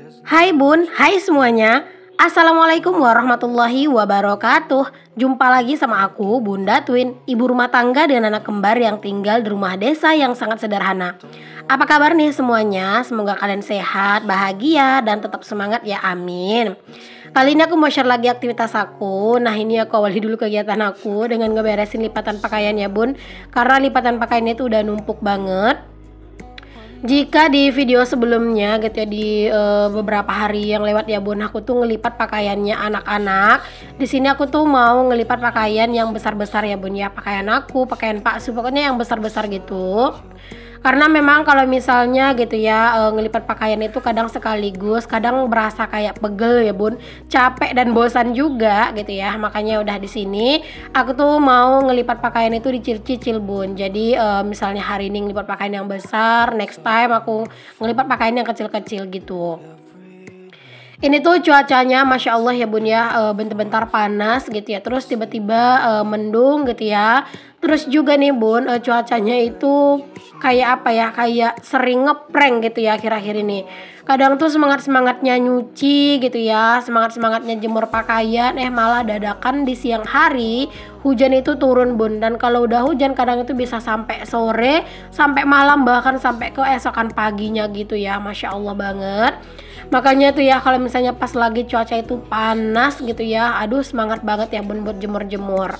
Hai Bun, hai semuanya. Assalamualaikum warahmatullahi wabarakatuh. Jumpa lagi sama aku, Bunda Twin, ibu rumah tangga dengan anak kembar yang tinggal di rumah desa yang sangat sederhana. Apa kabar nih semuanya? Semoga kalian sehat, bahagia, dan tetap semangat ya, amin. Kali ini aku mau share lagi aktivitas aku. Nah, ini aku awali dulu kegiatan aku dengan ngeberesin lipatan pakaian ya Bun. Karena lipatan pakaian itu udah numpuk banget. Jika di video sebelumnya gitu ya, di beberapa hari yang lewat ya Bun, aku tuh ngelipat pakaiannya anak-anak. Di sini aku tuh mau ngelipat pakaian yang besar-besar ya Bun ya, pakaian aku, pakaian Pak Su, pokoknya yang besar-besar gitu. Karena memang kalau misalnya gitu ya, ngelipat pakaian itu kadang sekaligus, kadang berasa kayak pegel ya Bun, capek dan bosan juga gitu ya. Makanya udah di sini aku tuh mau ngelipat pakaian itu dicicil-cicil Bun. Jadi misalnya hari ini ngelipat pakaian yang besar, next time aku ngelipat pakaian yang kecil-kecil gitu. Ini tuh cuacanya Masya Allah ya Bun ya, bentar-bentar panas gitu ya, terus tiba-tiba mendung gitu ya. Terus juga nih Bun, cuacanya itu kayak apa ya, kayak sering ngeprank gitu ya akhir-akhir ini. Kadang tuh semangat-semangatnya nyuci gitu ya, semangat-semangatnya jemur pakaian, malah dadakan di siang hari hujan itu turun Bun. Dan kalau udah hujan kadang itu bisa sampai sore, sampai malam, bahkan sampai keesokan paginya gitu ya, Masya Allah banget. Makanya tuh ya kalau misalnya pas lagi cuaca itu panas gitu ya, aduh semangat banget ya Bun buat jemur-jemur.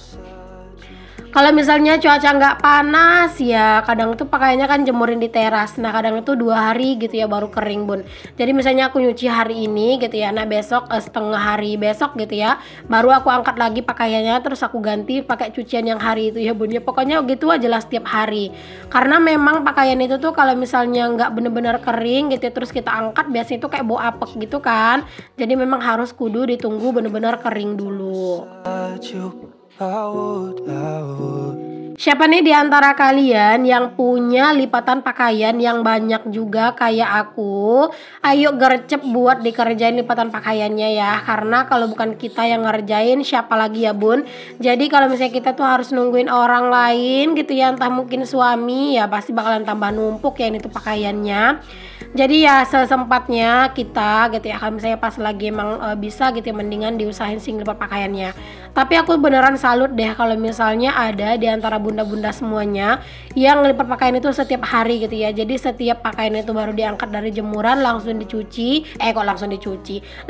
Kalau misalnya cuaca nggak panas ya kadang tuh pakaiannya kan jemurin di teras. Nah kadang itu 2 hari gitu ya baru kering Bun. Jadi misalnya aku nyuci hari ini gitu ya, nah besok setengah hari besok gitu ya, baru aku angkat lagi pakaiannya, terus aku ganti pakai cucian yang hari itu ya Bun ya. Pokoknya gitu aja lah setiap hari. Karena memang pakaian itu tuh kalau misalnya nggak bener-bener kering gitu ya, terus kita angkat biasanya itu kayak bau apek gitu kan. Jadi memang harus kudu ditunggu bener-bener kering dulu. Siapa nih di antara kalian yang punya lipatan pakaian yang banyak juga kayak aku? Ayo gercep buat dikerjain lipatan pakaiannya ya. Karena kalau bukan kita yang ngerjain siapa lagi ya Bun? Jadi kalau misalnya kita tuh harus nungguin orang lain gitu ya, entah mungkin suami, ya pasti bakalan tambah numpuk ya ini tuh pakaiannya. Jadi ya sesempatnya kita gitu ya, kalau misalnya pas lagi emang bisa gitu ya, mendingan diusahain sih ngelipat pakaiannya. Tapi aku beneran salut deh kalau misalnya ada di antara bunda-bunda semuanya yang ngelipat pakaian itu setiap hari gitu ya. Jadi setiap pakaian itu baru diangkat dari jemuran langsung dicuci,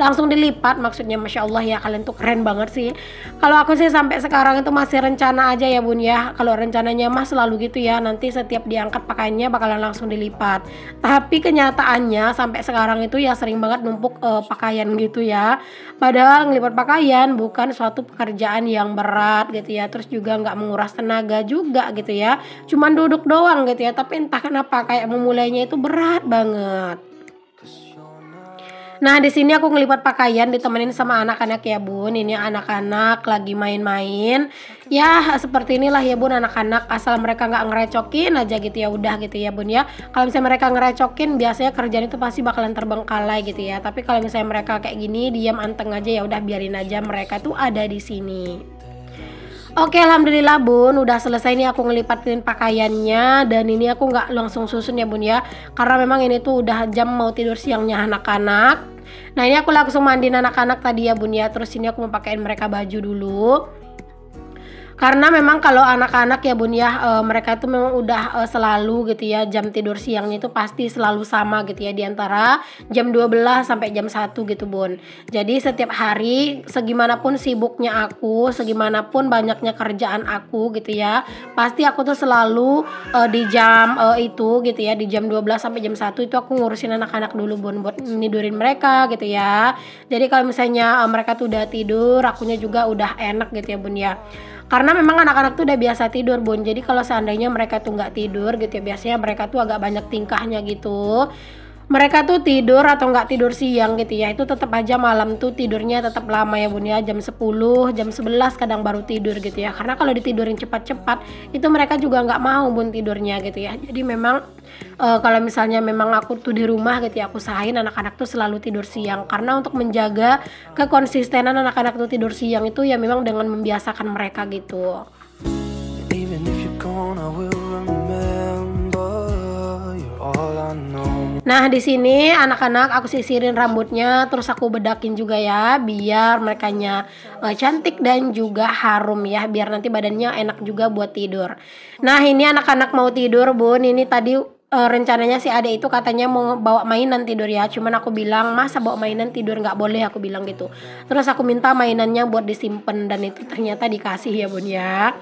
langsung dilipat, maksudnya Masya Allah ya, kalian tuh keren banget sih. Kalau aku sih sampai sekarang itu masih rencana aja ya Bun ya. Kalau rencananya mah selalu gitu ya, nanti setiap diangkat pakaiannya bakalan langsung dilipat. Tapi kenyataannya sampai sekarang itu ya sering banget numpuk pakaian gitu ya. Padahal ngelipat pakaian bukan suatu pekerjaan yang berat gitu ya, terus juga nggak menguras tenaga juga gitu ya, cuman duduk doang gitu ya, tapi entah kenapa kayak memulainya itu berat banget. Nah di sini aku ngelipat pakaian ditemenin sama anak-anak ya Bun. Ini anak-anak lagi main-main. Ya seperti inilah ya Bun, anak-anak asal mereka nggak ngerecokin aja gitu ya udah gitu ya Bun ya. Kalau misalnya mereka ngerecokin biasanya kerjaan itu pasti bakalan terbengkalai gitu ya. Tapi kalau misalnya mereka kayak gini diam anteng aja, ya udah biarin aja mereka tuh ada di sini. Oke, alhamdulillah Bun, udah selesai nih aku ngelipatin pakaiannya. Dan ini aku nggak langsung susun ya Bun ya, karena memang ini tuh udah jam mau tidur siangnya anak-anak. Nah ini aku langsung mandiin anak-anak tadi ya Bun ya. Terus ini aku mau pakein mereka baju dulu. Karena memang kalau anak-anak ya Bun ya, mereka itu memang udah selalu gitu ya, jam tidur siangnya itu pasti selalu sama gitu ya, di antara jam 12 sampai jam 1 gitu Bun. Jadi setiap hari segimanapun sibuknya aku, segimanapun banyaknya kerjaan aku gitu ya, pasti aku tuh selalu di jam itu gitu ya, di jam 12 sampai jam 1 itu aku ngurusin anak-anak dulu Bun, buat nidurin mereka gitu ya. Jadi kalau misalnya mereka tuh udah tidur, akunya juga udah enak gitu ya Bun ya. Karena memang anak-anak tuh udah biasa tidur Bun. Jadi kalau seandainya mereka tuh nggak tidur gitu ya, biasanya mereka tuh agak banyak tingkahnya gitu. Mereka tuh tidur atau nggak tidur siang gitu ya, itu tetap aja malam tuh tidurnya tetap lama ya Bun ya, jam 10, jam 11 kadang baru tidur gitu ya. Karena kalau ditidurin cepat-cepat itu mereka juga nggak mau Bun tidurnya gitu ya. Jadi memang kalau misalnya memang aku tuh di rumah gitu ya, aku usahain anak-anak tuh selalu tidur siang. Karena untuk menjaga kekonsistenan anak-anak tuh tidur siang itu ya memang dengan membiasakan mereka gitu. Nah, di sini anak-anak aku sisirin rambutnya, terus aku bedakin juga ya, biar merekanya cantik dan juga harum ya, biar nanti badannya enak juga buat tidur. Nah, ini anak-anak mau tidur, Bun. Ini tadi rencananya si Ade itu katanya mau bawa mainan tidur ya. Cuman aku bilang, masa bawa mainan tidur, nggak boleh, aku bilang gitu. Terus aku minta mainannya buat disimpan dan itu ternyata dikasih ya, Bun ya.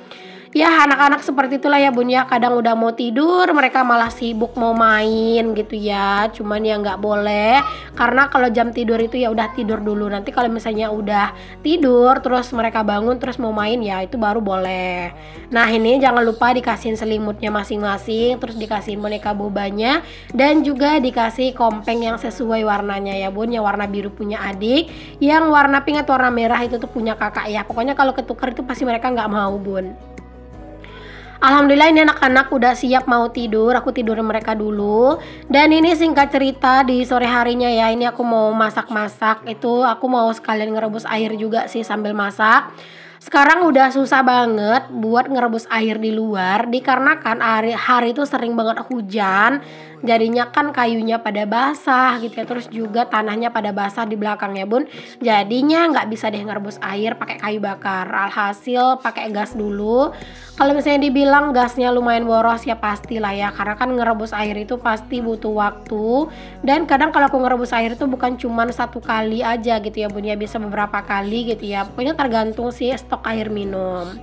Ya, anak-anak seperti itulah ya, Bun ya. Kadang udah mau tidur mereka malah sibuk mau main gitu ya. Cuman ya nggak boleh, karena kalau jam tidur itu ya udah tidur dulu. Nanti kalau misalnya udah tidur terus mereka bangun terus mau main ya itu baru boleh. Nah, ini jangan lupa dikasihin selimutnya masing-masing, terus dikasihin boneka bobanya, dan juga dikasih kompeng yang sesuai warnanya ya, Bun. Yang warna biru punya adik, yang warna pink atau warna merah itu tuh punya kakak ya. Pokoknya kalau ketukar itu pasti mereka nggak mau, Bun. Alhamdulillah ini anak-anak udah siap mau tidur, aku tidurin mereka dulu. Dan ini singkat cerita di sore harinya ya, ini aku mau masak-masak. Itu aku mau sekalian ngerebus air juga sih sambil masak. Sekarang udah susah banget buat ngerebus air di luar, dikarenakan hari itu sering banget hujan. Jadinya kan kayunya pada basah gitu ya, terus juga tanahnya pada basah di belakangnya, Bun. Jadinya nggak bisa deh ngerebus air pakai kayu bakar. Alhasil pakai gas dulu. Kalau misalnya dibilang gasnya lumayan boros ya pastilah ya, karena kan ngerebus air itu pasti butuh waktu. Dan kadang kalau aku ngerebus air itu bukan cuma satu kali aja gitu ya, Bun ya, bisa beberapa kali gitu ya. Pokoknya tergantung sih stok air minum.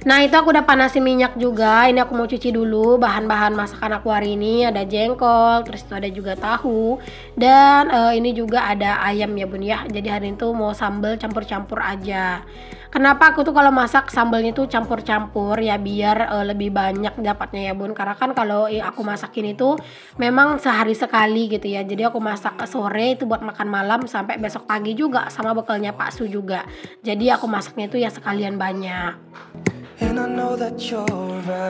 Nah, itu aku udah panasin minyak juga. Ini aku mau cuci dulu bahan-bahan masakan aku hari ini. Ada jengkol, terus itu ada juga tahu. Dan ini juga ada ayam ya, Bun ya. Jadi hari itu mau sambal campur-campur aja. Kenapa aku tuh kalau masak sambalnya tuh campur-campur ya, biar lebih banyak dapatnya ya, Bun. Karena kan kalau aku masakin itu memang sehari sekali gitu ya. Jadi aku masak sore itu buat makan malam sampai besok pagi juga, sama bekalnya Pak Su juga. Jadi aku masaknya itu ya sekalian banyak.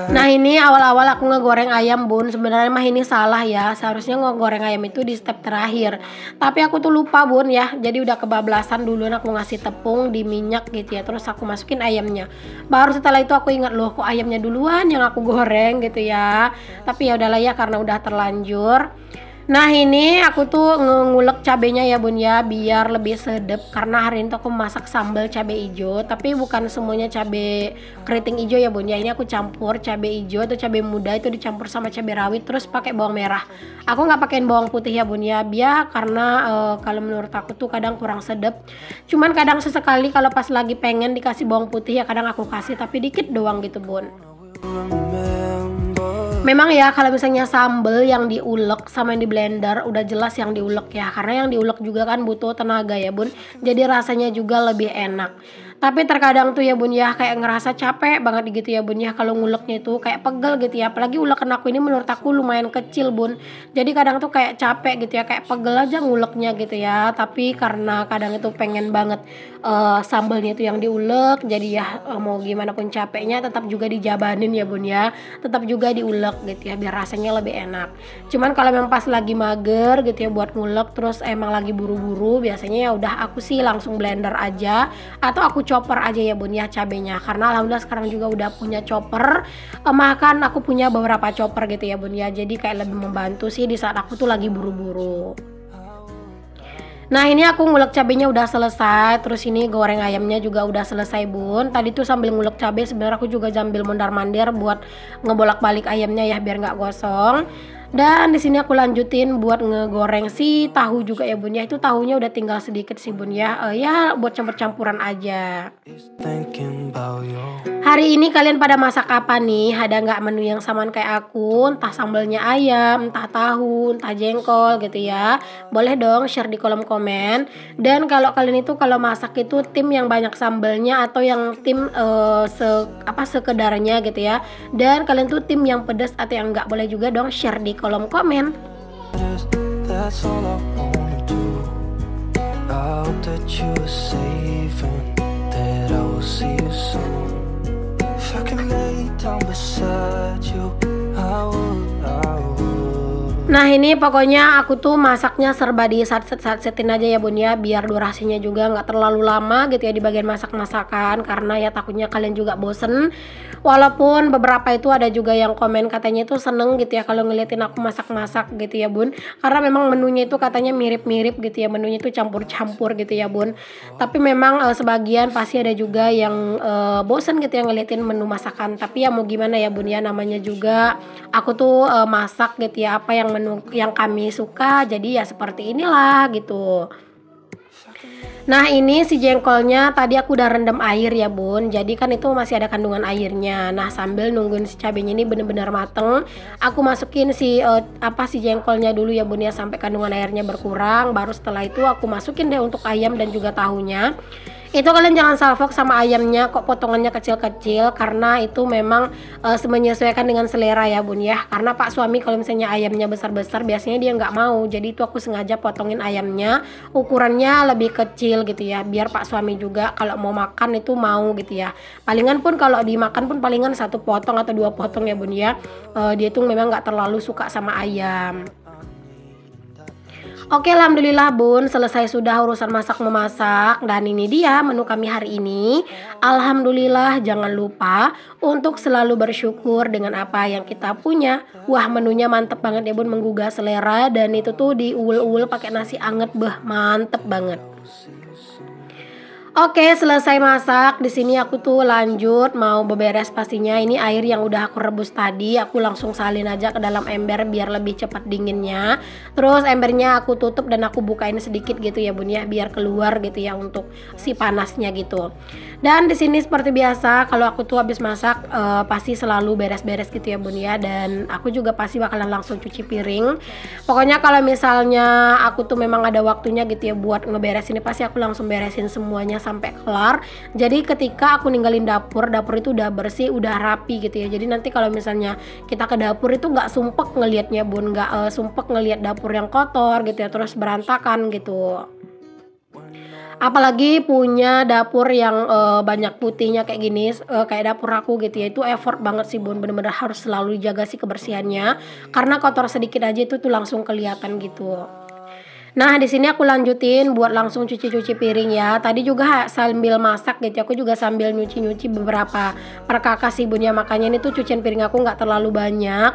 Nah, ini awal-awal aku ngegoreng ayam, Bun. Sebenarnya mah ini salah ya. Seharusnya ngegoreng ayam itu di step terakhir. Tapi aku tuh lupa, Bun ya. Jadi udah kebablasan dulu aku ngasih tepung di minyak gitu ya. Terus aku masukin ayamnya. Baru setelah itu aku ingat, loh kok ayamnya duluan yang aku goreng gitu ya. Tapi ya udahlah ya, karena udah terlanjur. Nah, ini aku tuh ngulek cabenya ya, Bun ya, biar lebih sedep. Karena hari ini tuh aku masak sambal cabai hijau, tapi bukan semuanya cabai keriting hijau ya, Bun ya. Ini aku campur cabai hijau atau cabai muda itu dicampur sama cabai rawit, terus pakai bawang merah. Aku nggak pakein bawang putih ya, Bun ya, biar karena kalau menurut aku tuh kadang kurang sedep. Cuman kadang sesekali kalau pas lagi pengen dikasih bawang putih ya kadang aku kasih, tapi dikit doang gitu, Bun. Memang ya kalau misalnya sambal yang diulek sama yang di blender udah jelas yang diulek ya, karena yang diulek juga kan butuh tenaga ya, Bun. Jadi rasanya juga lebih enak. Tapi terkadang tuh ya, Bun ya, kayak ngerasa capek banget gitu ya, Bun ya, kalau nguleknya itu kayak pegel gitu ya. Apalagi ulekan aku ini menurut aku lumayan kecil, Bun. Jadi kadang tuh kayak capek gitu ya, kayak pegel aja nguleknya gitu ya. Tapi karena kadang itu pengen banget sambalnya itu yang diulek, jadi ya mau gimana pun capeknya tetap juga dijabanin ya, Bun ya. Tetap juga diulek gitu ya, biar rasanya lebih enak. Cuman kalau memang pas lagi mager gitu ya buat ngulek, terus emang lagi buru-buru, biasanya ya udah aku sih langsung blender aja atau aku chopper aja ya, Bun ya, cabenya. Karena alhamdulillah sekarang juga udah punya chopper. Makan aku punya beberapa chopper gitu ya, Bun ya. Jadi kayak lebih membantu sih di saat aku tuh lagi buru-buru. Nah, ini aku ngulek cabenya udah selesai. Terus ini goreng ayamnya juga udah selesai, Bun. Tadi tuh sambil ngulek cabai sebenarnya aku juga sambil mondar-mandir buat ngebolak-balik ayamnya ya, biar nggak gosong. Dan di sini aku lanjutin buat ngegoreng si tahu juga ya, Bun ya. Itu tahunya udah tinggal sedikit sih, Bun ya. Ya buat campur-campuran aja. Hari ini kalian pada masak apa nih? Ada nggak menu yang samaan kayak aku? Entah sambalnya ayam, entah tahu, entah jengkol gitu ya. Boleh dong share di kolom komen. Dan kalau kalian itu kalau masak itu tim yang banyak sambalnya atau yang tim sekedarnya gitu ya. Dan kalian tuh tim yang pedas atau yang nggak, boleh juga dong share di kolom komen. Nah ini pokoknya aku tuh masaknya serba di satsetin aja ya bun ya, biar durasinya juga nggak terlalu lama gitu ya di bagian masak-masakan, karena ya takutnya kalian juga bosen. Walaupun beberapa itu ada juga yang komen katanya itu seneng gitu ya kalau ngeliatin aku masak-masak gitu ya bun, karena memang menunya itu katanya mirip-mirip gitu ya, menunya itu campur-campur gitu ya bun. Tapi memang sebagian pasti ada juga yang bosen gitu ya ngeliatin menu masakan, tapi ya mau gimana ya bun ya, namanya juga aku tuh masak gitu ya, apa yang menu yang kami suka, jadi ya seperti inilah gitu. Nah ini si jengkolnya tadi aku udah rendam air ya bun, jadi kan itu masih ada kandungan airnya. Nah sambil nungguin si cabenya ini bener-bener mateng, aku masukin si si jengkolnya dulu ya bun ya, sampai kandungan airnya berkurang. Baru setelah itu aku masukin deh untuk ayam dan juga tahunya. Itu kalian jangan salfok sama ayamnya, kok potongannya kecil-kecil, karena itu memang menyesuaikan dengan selera ya bun ya. Karena pak suami kalau misalnya ayamnya besar-besar biasanya dia nggak mau, jadi itu aku sengaja potongin ayamnya ukurannya lebih kecil gitu ya, biar pak suami juga kalau mau makan itu mau gitu ya. Palingan pun kalau dimakan pun palingan 1 potong atau 2 potong ya bun ya. Dia tuh memang nggak terlalu suka sama ayam. Oke, alhamdulillah bun, selesai sudah urusan masak memasak, dan ini dia menu kami hari ini. Alhamdulillah, jangan lupa untuk selalu bersyukur dengan apa yang kita punya. Wah, menunya mantep banget ya bun, menggugah selera, dan itu tuh diuul-uul pakai nasi anget, mantep banget. Oke, selesai masak. Di sini aku tuh lanjut mau beberes pastinya. Ini air yang udah aku rebus tadi, aku langsung salin aja ke dalam ember biar lebih cepat dinginnya. Terus embernya aku tutup dan aku bukain sedikit gitu ya bun ya, biar keluar gitu ya untuk si panasnya gitu. Dan di sini seperti biasa kalau aku tuh habis masak pasti selalu beres-beres gitu ya bun ya, dan aku juga pasti bakalan langsung cuci piring. Pokoknya kalau misalnya aku tuh memang ada waktunya gitu ya buat ngeberes ini, pasti aku langsung beresin semuanya sampai kelar. Jadi ketika aku ninggalin dapur itu udah bersih, udah rapi gitu ya. Jadi nanti kalau misalnya kita ke dapur itu nggak sumpek ngelihatnya bun, nggak sumpek ngelihat dapur yang kotor gitu ya, terus berantakan gitu. Apalagi punya dapur yang banyak putihnya kayak gini, kayak dapur aku gitu ya, itu effort banget sih bun, bener-bener harus selalu jaga sih kebersihannya, karena kotor sedikit aja itu tuh langsung kelihatan gitu. Nah di sini aku lanjutin buat langsung cuci-cuci piring ya. Tadi juga sambil masak gitu, aku juga sambil nyuci-nyuci beberapa perkakas sih bun ya, makanya ini tuh cucian piring aku nggak terlalu banyak.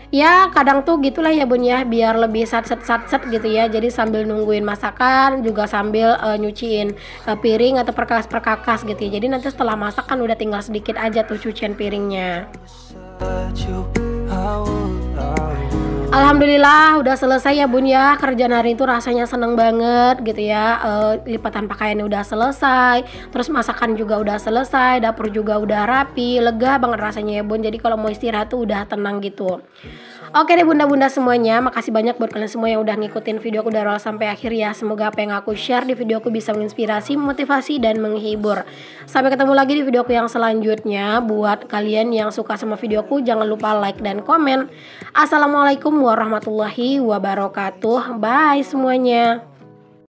Ya kadang tuh gitulah ya bun ya, biar lebih satset gitu ya. Jadi sambil nungguin masakan juga sambil nyuciin piring atau perkakas-perkakas gitu ya. Jadi nanti setelah masak kan udah tinggal sedikit aja tuh cucian piringnya. Alhamdulillah udah selesai ya bun ya, kerjaan hari itu rasanya seneng banget gitu ya. Lipatan pakaiannya udah selesai, terus masakan juga udah selesai, dapur juga udah rapi, lega banget rasanya ya bun. Jadi kalau mau istirahat tuh udah tenang gitu. Oke deh bunda-bunda semuanya, makasih banyak buat kalian semua yang udah ngikutin video aku dari awal sampai akhir ya. Semoga apa yang aku share di video aku bisa menginspirasi, memotivasi, dan menghibur. Sampai ketemu lagi di video aku yang selanjutnya. Buat kalian yang suka sama video aku, jangan lupa like dan komen. Assalamualaikum warahmatullahi wabarakatuh. Bye semuanya.